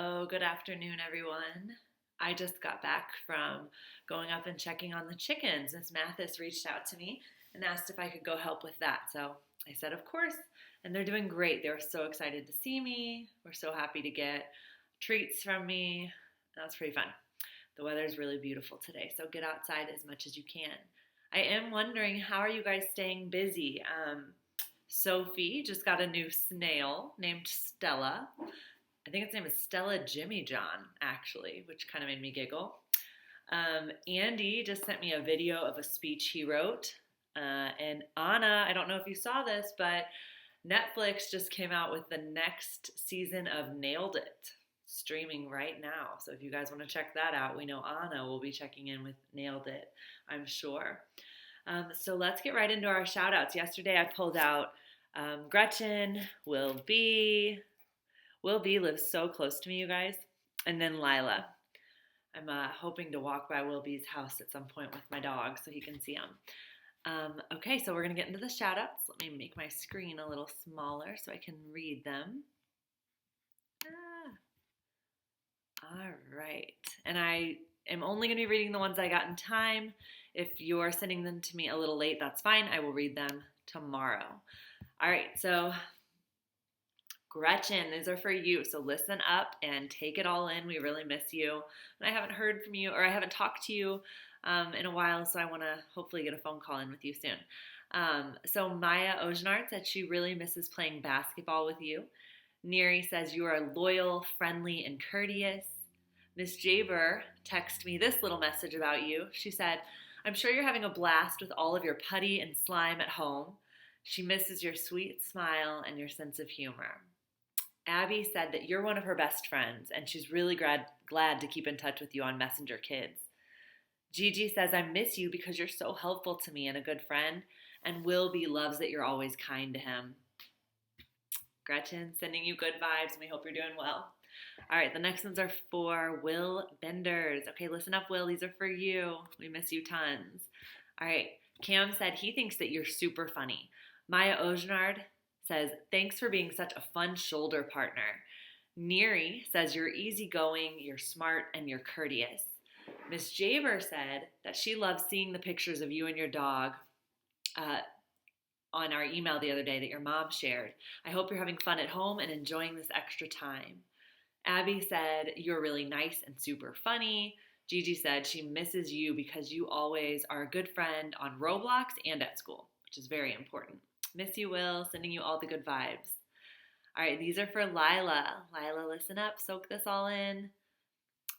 Hello, good afternoon, everyone. I just got back from going up and checking on the chickens. Miss Mathis reached out to me and asked if I could go help with that. So I said, of course. And they're doing great. They were so excited to see me. We're so happy to get treats from me. That was pretty fun. The weather's really beautiful today, so get outside as much as you can. I am wondering, how are you guys staying busy? Sophie just got a new snail named Stella. I think its name is Stella Jimmy John, actually, which kind of made me giggle. Andy just sent me a video of a speech he wrote. And Anna, I don't know if you saw this, but Netflix just came out with the next season of Nailed It, streaming right now. So if you guys want to check that out, we know Anna will be checking in with Nailed It, I'm sure. So let's get right into our shout outs. Yesterday I pulled out Gretchen, Will B. Will B lives so close to me, you guys. And then Lila. I'm hoping to walk by Will B's house at some point with my dog so he can see him. Okay, so we're going to get into the shout outs. Let me make my screen a little smaller so I can read them. All right. And I am only going to be reading the ones I got in time. If you're sending them to me a little late, that's fine. I will read them tomorrow. All right, so Gretchen, these are for you. So listen up and take it all in. We really miss you. And I haven't heard from you, or I haven't talked to you in a while, so I want to hopefully get a phone call in with you soon. So Maya Ojenard said she really misses playing basketball with you. Neri says you are loyal, friendly, and courteous. Miss Jaber texted me this little message about you. She said, I'm sure you're having a blast with all of your putty and slime at home. She misses your sweet smile and your sense of humor. Abby said that you're one of her best friends, and she's really glad to keep in touch with you on Messenger Kids. Gigi says, I miss you because you're so helpful to me and a good friend, and Wilby loves that you're always kind to him. Gretchen, sending you good vibes, and we hope you're doing well. All right, the next ones are for Will Benders. Okay, listen up, Will. These are for you. We miss you tons. All right, Cam said he thinks that you're super funny. Maya Ojenard says, thanks for being such a fun shoulder partner. Neri says, you're easygoing, you're smart, and you're courteous. Miss Jaber said that she loves seeing the pictures of you and your dog on our email the other day that your mom shared. I hope you're having fun at home and enjoying this extra time. Abby said, you're really nice and super funny. Gigi said she misses you because you always are a good friend on Roblox and at school, which is very important. Miss you, Will. Sending you all the good vibes. All right, these are for Lila. Lila, listen up. Soak this all in.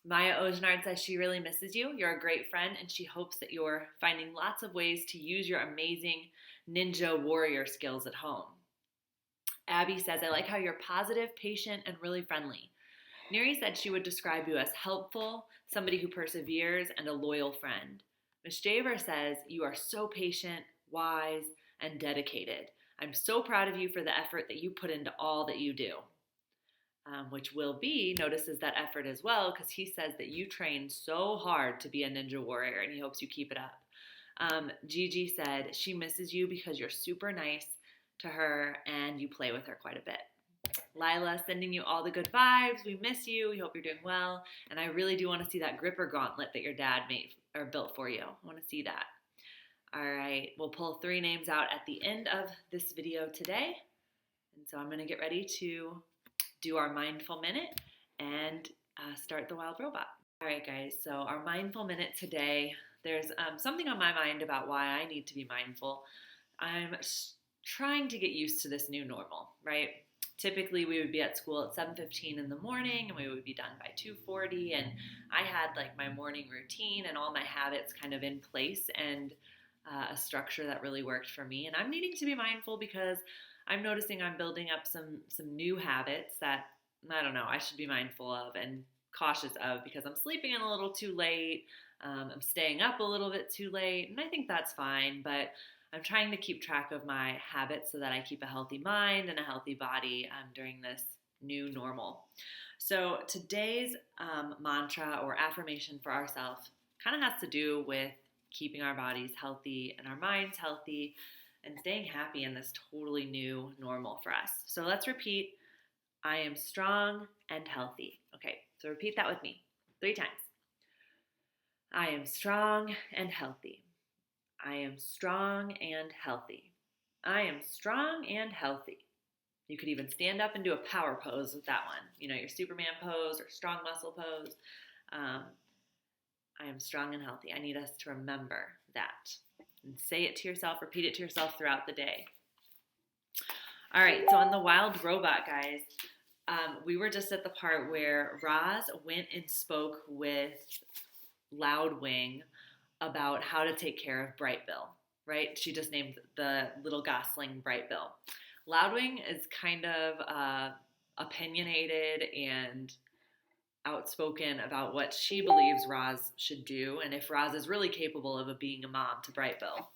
Maya Ojenard says she really misses you. You're a great friend, and she hopes that you're finding lots of ways to use your amazing ninja warrior skills at home. Abby says, I like how you're positive, patient, and really friendly. Neri said she would describe you as helpful, somebody who perseveres, and a loyal friend. Miss Jaber says, you are so patient, wise, and dedicated. I'm so proud of you for the effort that you put into all that you do. Which Will B notices that effort as well because he says that you train so hard to be a ninja warrior and he hopes you keep it up. Gigi said she misses you because you're super nice to her and you play with her quite a bit. Lila, sending you all the good vibes. We miss you. We hope you're doing well. And I really do want to see that gripper gauntlet that your dad made or built for you. I want to see that. All right, we'll pull 3 names out at the end of this video today. And so I'm going to get ready to do our mindful minute and start the wild robot. All right, guys, so our mindful minute today, there's something on my mind about why I need to be mindful. I'm trying to get used to this new normal, right? Typically, we would be at school at 7:15 in the morning, and we would be done by 2:40, and I had like my morning routine and all my habits kind of in place and a structure that really worked for me. And I'm needing to be mindful because I'm noticing I'm building up some new habits that, I don't know, I should be mindful of and cautious of because I'm sleeping in a little too late, I'm staying up a little bit too late, and I think that's fine, but I'm trying to keep track of my habits so that I keep a healthy mind and a healthy body during this new normal. So today's mantra or affirmation for ourselves kind of has to do with keeping our bodies healthy and our minds healthy and staying happy in this totally new normal for us. So let's repeat, I am strong and healthy. Okay, So repeat that with me 3 times. I am strong and healthy. I am strong and healthy. I am strong and healthy. You could even stand up and do a power pose with that one. You know, your Superman pose or strong muscle pose. I am strong and healthy. I need us to remember that. And say it to yourself, repeat it to yourself throughout the day. All right, so on the wild robot, guys, we were just at the part where Roz went and spoke with Loudwing about how to take care of Brightbill, right? She just named the little gosling Brightbill. Loudwing is kind of opinionated and outspoken about what she believes Roz should do and if Roz is really capable of being a mom to Brightbill.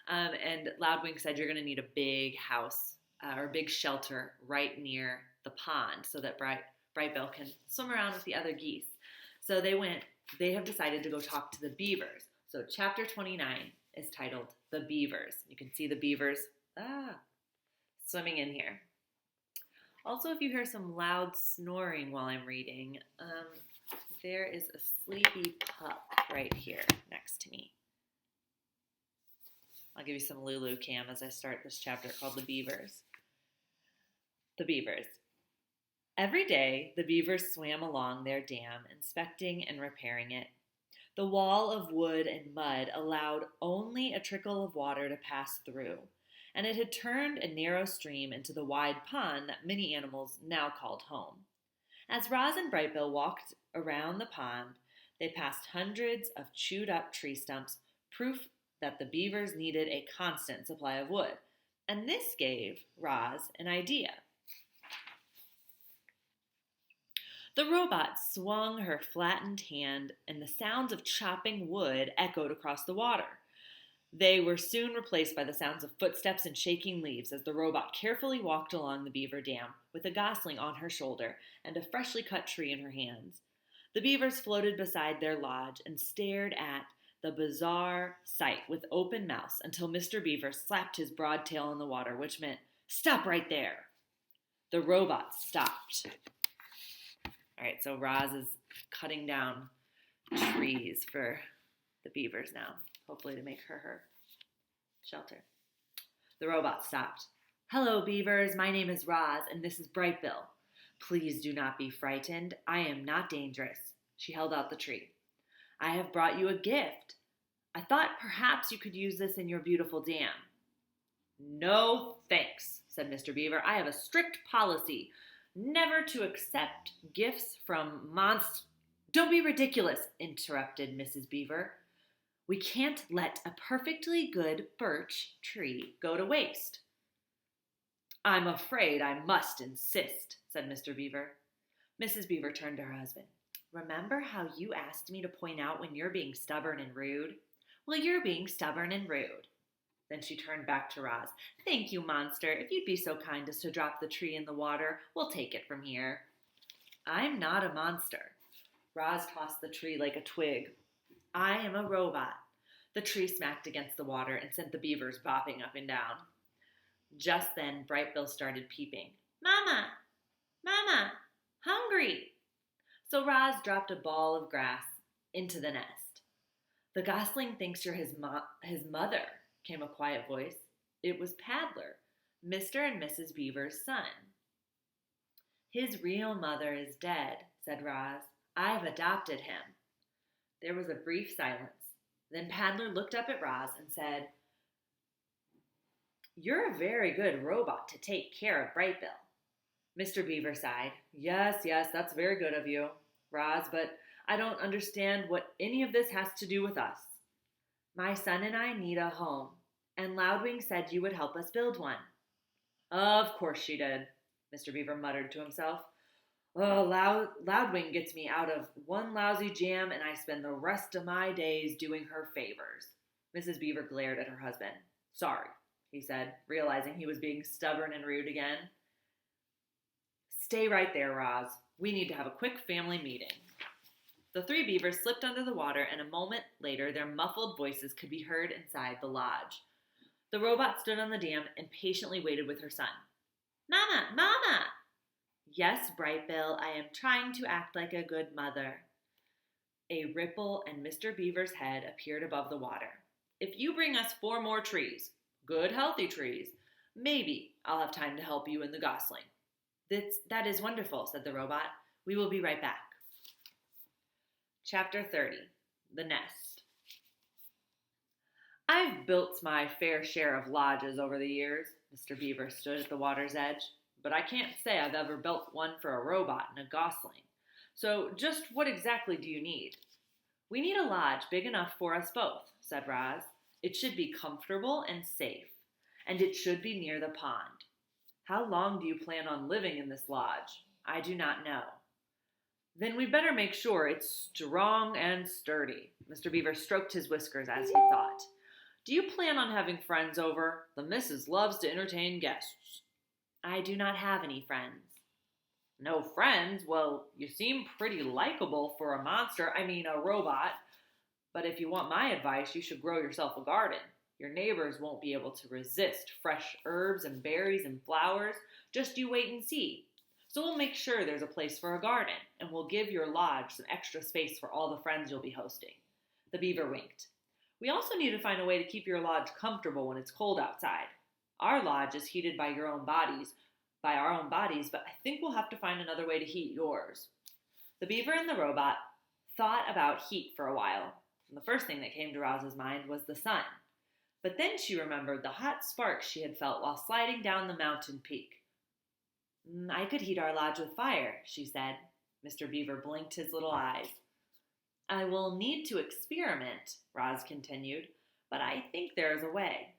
And Loudwing said you're going to need a big house or a big shelter right near the pond so that Brightbill can swim around with the other geese. So they have decided to go talk to the beavers. So chapter 29 is titled The Beavers. You can see the beavers swimming in here. Also, if you hear some loud snoring while I'm reading, there is a sleepy pup right here next to me. I'll give you some Lulu cam as I start this chapter called The Beavers. The Beavers. Every day, the beavers swam along their dam, inspecting and repairing it. The wall of wood and mud allowed only a trickle of water to pass through, and it had turned a narrow stream into the wide pond that many animals now called home. As Roz and Brightbill walked around the pond, they passed hundreds of chewed-up tree stumps, proof that the beavers needed a constant supply of wood, and this gave Roz an idea. The robot swung her flattened hand, and the sounds of chopping wood echoed across the water. They were soon replaced by the sounds of footsteps and shaking leaves as the robot carefully walked along the beaver dam with a gosling on her shoulder and a freshly cut tree in her hands. The beavers floated beside their lodge and stared at the bizarre sight with open mouths until Mr. Beaver slapped his broad tail in the water, which meant, "Stop right there!" The robot stopped. All right, so Roz is cutting down trees for the beavers now, hopefully to make her shelter. The robot stopped. "Hello, beavers. My name is Roz, and this is Brightbill. Please do not be frightened. I am not dangerous." She held out the tree. "I have brought you a gift. I thought perhaps you could use this in your beautiful dam." "No, thanks," said Mr. Beaver. "I have a strict policy never to accept gifts from monsters." "Don't be ridiculous," interrupted Mrs. Beaver. "We can't let a perfectly good birch tree go to waste." "I'm afraid I must insist," said Mr. Beaver. Mrs. Beaver turned to her husband. "Remember how you asked me to point out when you're being stubborn and rude? Well, you're being stubborn and rude." Then she turned back to Roz. "Thank you, monster. If you'd be so kind as to drop the tree in the water, we'll take it from here." "I'm not a monster." Roz tossed the tree like a twig. "I am a robot." The tree smacked against the water and sent the beavers bopping up and down. Just then, Brightbill started peeping. "Mama! Mama! Hungry!" So Roz dropped a ball of grass into the nest. "The gosling thinks you're his mother," came a quiet voice. It was Paddler, Mr. and Mrs. Beaver's son. "His real mother is dead," said Roz. "I've adopted him." There was a brief silence. Then Paddler looked up at Roz and said, "You're a very good robot to take care of Brightbill." Mr. Beaver sighed. Yes, that's very good of you, Roz, but I don't understand what any of this has to do with us." "My son and I need a home, and Loudwing said you would help us build one." "Of course she did," Mr. Beaver muttered to himself. "Oh, Loudwing gets me out of one lousy jam, and I spend the rest of my days doing her favors." Mrs. Beaver glared at her husband. "Sorry," he said, realizing he was being stubborn and rude again. "Stay right there, Roz. We need to have a quick family meeting." The 3 beavers slipped under the water, and a moment later their muffled voices could be heard inside the lodge. The robot stood on the dam and patiently waited with her son. "Mama! Mama!" Yes, Bright Bill, I am trying to act like a good mother. A ripple and Mr. Beaver's head appeared above the water. If you bring us 4 more trees, good healthy trees, maybe I'll have time to help you in the gosling. That is wonderful, said the robot. We will be right back. Chapter 30. The Nest. I've built my fair share of lodges over the years. Mr. Beaver stood at the water's edge, but I can't say I've ever built one for a robot and a gosling. So just what exactly do you need? We need a lodge big enough for us both, said Roz. It should be comfortable and safe, and it should be near the pond. How long do you plan on living in this lodge? I do not know. Then we'd better make sure it's strong and sturdy. Mr. Beaver stroked his whiskers as he thought. Do you plan on having friends over? The missus loves to entertain guests. I do not have any friends. No friends? Well, you seem pretty likable for a robot. But if you want my advice, you should grow yourself a garden. Your neighbors won't be able to resist fresh herbs and berries and flowers. Just you wait and see. So we'll make sure there's a place for a garden, and we'll give your lodge some extra space for all the friends you'll be hosting. The beaver winked. We also need to find a way to keep your lodge comfortable when it's cold outside. Our lodge is heated by our own bodies, but I think we'll have to find another way to heat yours. The beaver and the robot thought about heat for a while, and the first thing that came to Roz's mind was the sun. But then she remembered the hot sparks she had felt while sliding down the mountain peak. I could heat our lodge with fire, she said. Mr. Beaver blinked his little eyes. I will need to experiment, Roz continued, but I think there is a way.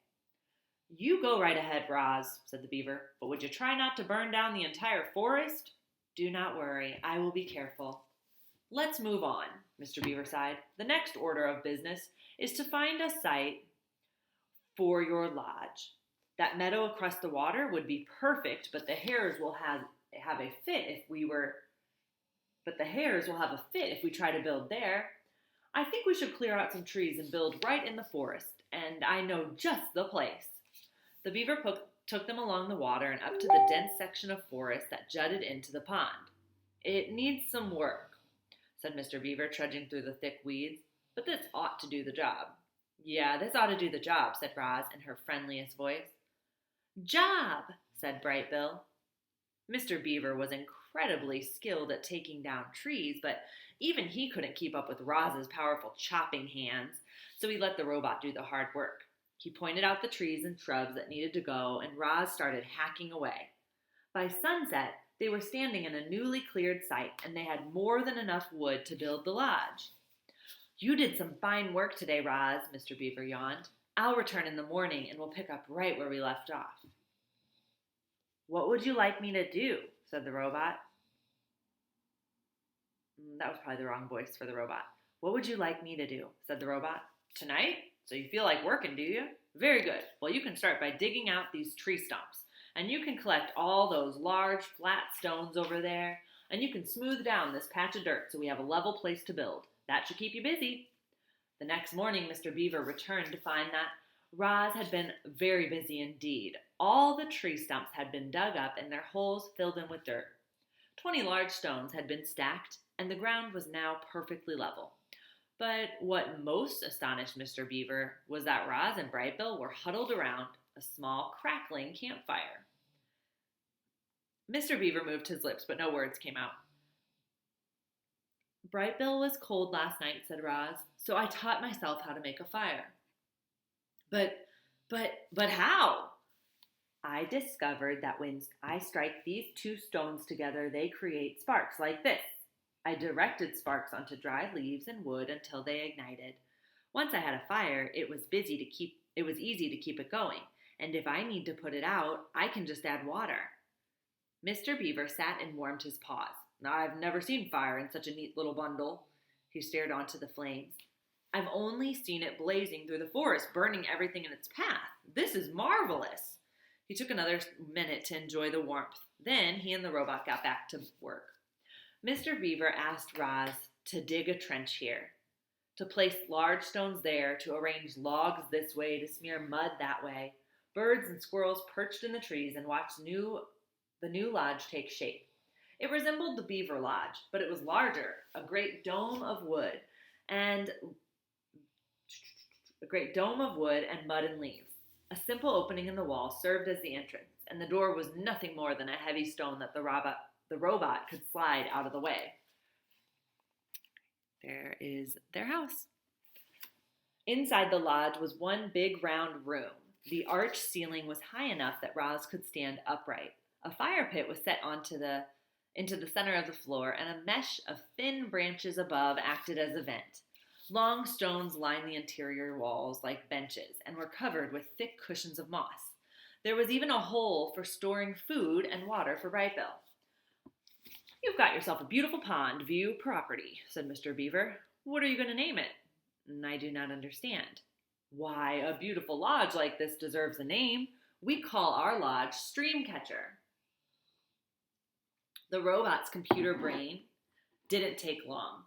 You go right ahead, Roz, said the beaver, but would you try not to burn down the entire forest? Do not worry, I will be careful. Let's move on, Mr. Beaver sighed. The next order of business is to find a site for your lodge. That meadow across the water would be perfect, but the hares will have a fit if we try to build there. I think we should clear out some trees and build right in the forest, and I know just the place. The beaver took them along the water and up to the dense section of forest that jutted into the pond. It needs some work, said Mr. Beaver, trudging through the thick weeds, but this ought to do the job. Yeah, this ought to do the job, said Roz in her friendliest voice. Job, said Bright Bill. Mr. Beaver was incredibly skilled at taking down trees, but even he couldn't keep up with Roz's powerful chopping hands, so he let the robot do the hard work. He pointed out the trees and shrubs that needed to go, and Roz started hacking away. By sunset, they were standing in a newly cleared site, and they had more than enough wood to build the lodge. You did some fine work today, Roz, Mr. Beaver yawned. I'll return in the morning, and we'll pick up right where we left off. What would you like me to do? Said the robot. That was probably the wrong voice for the robot. What would you like me to do? Said the robot. Tonight? So you feel like working, do you? Very good. Well, you can start by digging out these tree stumps, and you can collect all those large, flat stones over there, and you can smooth down this patch of dirt so we have a level place to build. That should keep you busy. The next morning, Mr. Beaver returned to find that Roz had been very busy indeed. All the tree stumps had been dug up and their holes filled in with dirt. 20 large stones had been stacked, and the ground was now perfectly level. But what most astonished Mr. Beaver was that Roz and Bright Bill were huddled around a small, crackling campfire. Mr. Beaver moved his lips, but no words came out. Bright Bill was cold last night, said Roz, so I taught myself how to make a fire. But how? I discovered that when I strike these 2 stones together, they create sparks like this. I directed sparks onto dry leaves and wood until they ignited. Once I had a fire, it was easy to keep it going, and if I need to put it out, I can just add water. Mr. Beaver sat and warmed his paws. I've never seen fire in such a neat little bundle. He stared onto the flames. I've only seen it blazing through the forest, burning everything in its path. This is marvelous. He took another minute to enjoy the warmth. Then he and the robot got back to work. Mr. Beaver asked Roz to dig a trench here, to place large stones there, to arrange logs this way, to smear mud that way. Birds and squirrels perched in the trees and watched the new lodge take shape. It resembled the Beaver Lodge, but it was larger, a great dome of wood and mud and leaves. A simple opening in the wall served as the entrance, and the door was nothing more than a heavy stone that the robot could slide out of the way. There is their house. Inside the lodge was one big round room. The arched ceiling was high enough that Roz could stand upright. A fire pit was set into the center of the floor, and a mesh of thin branches above acted as a vent. Long stones lined the interior walls like benches and were covered with thick cushions of moss. There was even a hole for storing food and water for Brightbill. "You've got yourself a beautiful pond view property," said Mr. Beaver. "What are you going to name it?" "I do not understand." "Why, a beautiful lodge like this deserves a name. We call our lodge Streamcatcher." The robot's computer brain didn't take long.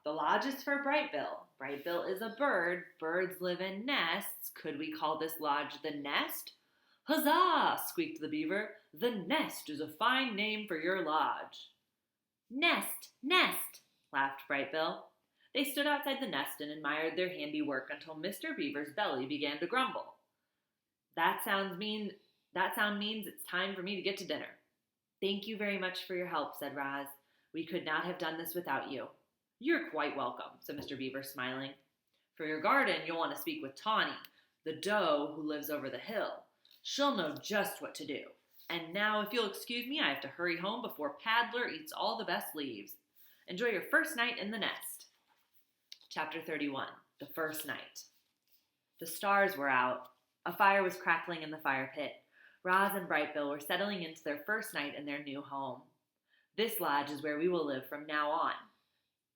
"The lodge is for Brightbill. Brightbill is a bird. Birds live in nests. Could we call this lodge the Nest?" "Huzzah!" squeaked the beaver. "The Nest is a fine name for your lodge." "Nest! Nest!" laughed Brightbill. They stood outside the nest and admired their handiwork until Mr. Beaver's belly began to grumble. That sound means it's time for me to get to dinner." "Thank you very much for your help," said Roz. "We could not have done this without you." "You're quite welcome," said Mr. Beaver, smiling. "For your garden, you'll want to speak with Tawny, the doe who lives over the hill. She'll know just what to do. And now, if you'll excuse me, I have to hurry home before Paddler eats all the best leaves. Enjoy your first night in the nest." Chapter 31, The First Night. The stars were out. A fire was crackling in the fire pit. Roz and Brightbill were settling into their first night in their new home. "This lodge is where we will live from now on."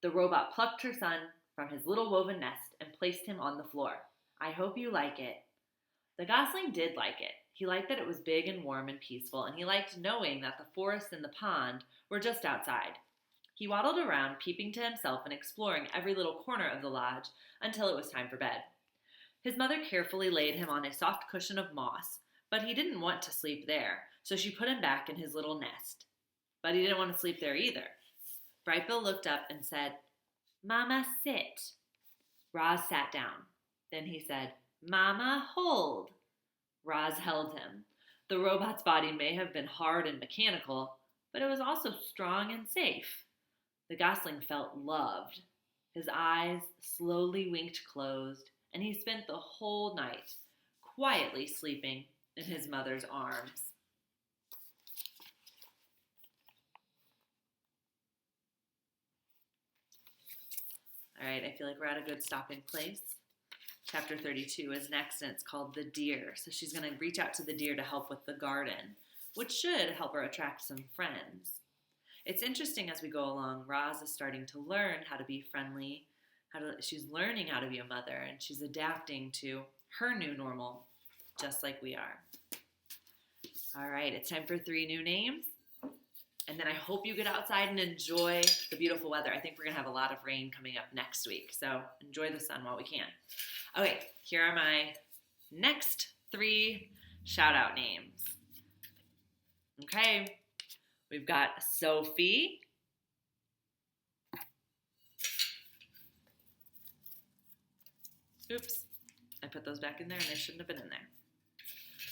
The robot plucked her son from his little woven nest and placed him on the floor. "I hope you like it." The gosling did like it. He liked that it was big and warm and peaceful, and he liked knowing that the forest and the pond were just outside. He waddled around, peeping to himself and exploring every little corner of the lodge until it was time for bed. His mother carefully laid him on a soft cushion of moss, but he didn't want to sleep there, so she put him back in his little nest. But he didn't want to sleep there either. Brightbill looked up and said, "Mama, sit." Roz sat down. Then he said, "Mama, hold." Roz held him. The robot's body may have been hard and mechanical, but it was also strong and safe. The gosling felt loved. His eyes slowly winked closed, and he spent the whole night quietly sleeping in his mother's arms. All right, I feel like we're at a good stopping place. Chapter 32 is next, and it's called The Deer. So she's going to reach out to the deer to help with the garden, which should help her attract some friends. It's interesting as we go along, Roz is starting to learn how to be friendly. She's learning how to be a mother, and she's adapting to her new normal, just like we are. All right, it's time for 3 new names. And then I hope you get outside and enjoy the beautiful weather. I think we're going to have a lot of rain coming up next week, so enjoy the sun while we can. Okay, here are my next 3 shout-out names. Okay, we've got Sophie. Oops, I put those back in there and they shouldn't have been in there.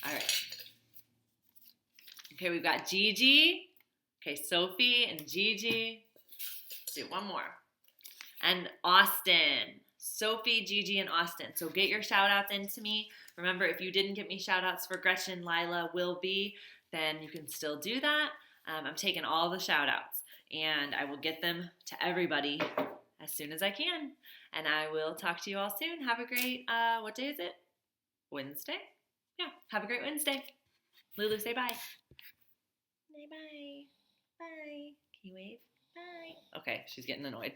All right. Okay, we've got Gigi. Okay, Sophie and Gigi. Let's do one more. And Austin. Sophie, Gigi, and Austin. So get your shout-outs into me. Remember, if you didn't get me shout-outs for Gretchen, Lila, Will Be, then you can still do that. I'm taking all the shout-outs, and I will get them to everybody as soon as I can. And I will talk to you all soon. Have a great, what day is it? Wednesday? Yeah, have a great Wednesday. Lulu, say bye. Say bye. Bye. Can you wave? Bye. Okay, she's getting annoyed.